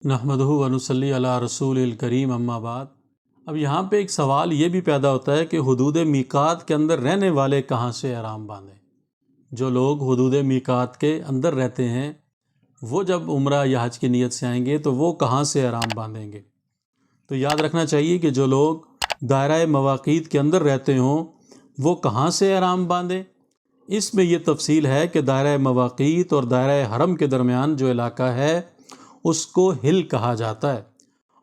نحمدہ و نصلی علی رسول الکریم اما بعد۔ اب یہاں پہ ایک سوال یہ بھی پیدا ہوتا ہے کہ حدود میقات کے اندر رہنے والے کہاں سے احرام باندھیں؟ جو لوگ حدود میقات کے اندر رہتے ہیں وہ جب عمرہ یا حج کی نیت سے آئیں گے تو وہ کہاں سے احرام باندھیں گے؟ تو یاد رکھنا چاہیے کہ جو لوگ دائرہ مواقیت کے اندر رہتے ہوں وہ کہاں سے احرام باندھیں۔ اس میں یہ تفصیل ہے کہ دائرہ مواقیت اور دائرہ حرم کے درمیان جو علاقہ ہے اس کو ہل کہا جاتا ہے،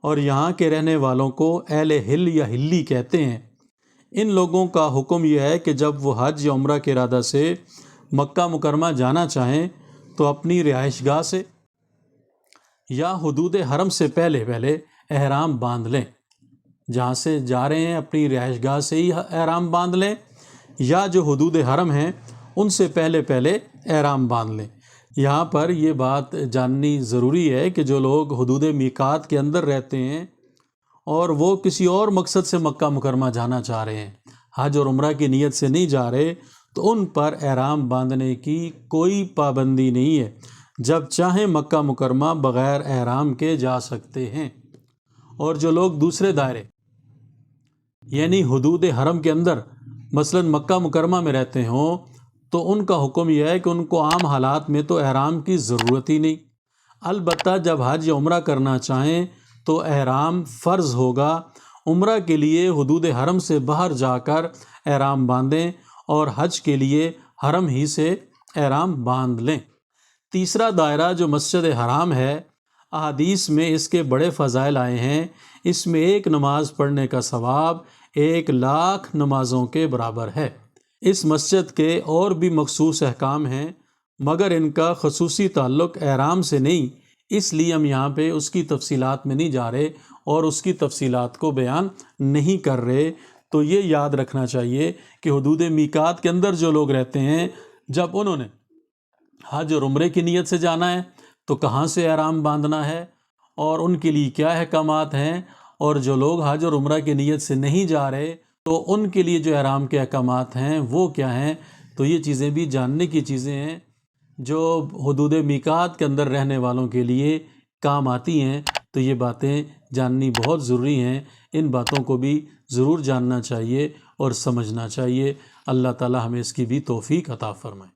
اور یہاں کے رہنے والوں کو اہل ہل یا ہلی کہتے ہیں۔ ان لوگوں کا حکم یہ ہے کہ جب وہ حج یا عمرہ کے ارادہ سے مکہ مکرمہ جانا چاہیں تو اپنی رہائش گاہ سے یا حدود حرم سے پہلے احرام باندھ لیں۔ جہاں سے جا رہے ہیں اپنی رہائش گاہ سے ہی احرام باندھ لیں، یا جو حدود حرم ہیں ان سے پہلے احرام باندھ لیں۔ یہاں پر یہ بات جاننی ضروری ہے کہ جو لوگ حدود میقات کے اندر رہتے ہیں اور وہ کسی اور مقصد سے مکہ مکرمہ جانا چاہ رہے ہیں، حج اور عمرہ کی نیت سے نہیں جا رہے، تو ان پر احرام باندھنے کی کوئی پابندی نہیں ہے۔ جب چاہیں مکہ مکرمہ بغیر احرام کے جا سکتے ہیں۔ اور جو لوگ دوسرے دائرے یعنی حدود حرم کے اندر مثلا مکہ مکرمہ میں رہتے ہوں تو ان کا حکم یہ ہے کہ ان کو عام حالات میں تو احرام کی ضرورت ہی نہیں، البتہ جب حج یا عمرہ کرنا چاہیں تو احرام فرض ہوگا۔ عمرہ کے لیے حدود حرم سے باہر جا کر احرام باندھیں اور حج کے لیے حرم ہی سے احرام باندھ لیں۔ تیسرا دائرہ جو مسجد حرام ہے، احادیث میں اس کے بڑے فضائل آئے ہیں۔ اس میں ایک نماز پڑھنے کا ثواب 1,00,000 نمازوں کے برابر ہے۔ اس مسجد کے اور بھی مخصوص احکام ہیں مگر ان کا خصوصی تعلق احرام سے نہیں، اس لیے ہم یہاں پہ اس کی تفصیلات میں نہیں جا رہے اور اس کی تفصیلات کو بیان نہیں کر رہے۔ تو یہ یاد رکھنا چاہیے کہ حدود میقات کے اندر جو لوگ رہتے ہیں جب انہوں نے حج اور عمرے کی نیت سے جانا ہے تو کہاں سے احرام باندھنا ہے اور ان کے لیے کیا احکامات ہیں، اور جو لوگ حج اور عمرہ کی نیت سے نہیں جا رہے تو ان کے لیے جو احرام کے احکامات ہیں وہ کیا ہیں۔ تو یہ چیزیں بھی جاننے کی چیزیں ہیں جو حدود میقات کے اندر رہنے والوں کے لیے کام آتی ہیں۔ تو یہ باتیں جاننی بہت ضروری ہیں، ان باتوں کو بھی ضرور جاننا چاہیے اور سمجھنا چاہیے۔ اللہ تعالی ہمیں اس کی بھی توفیق عطا فرمائے۔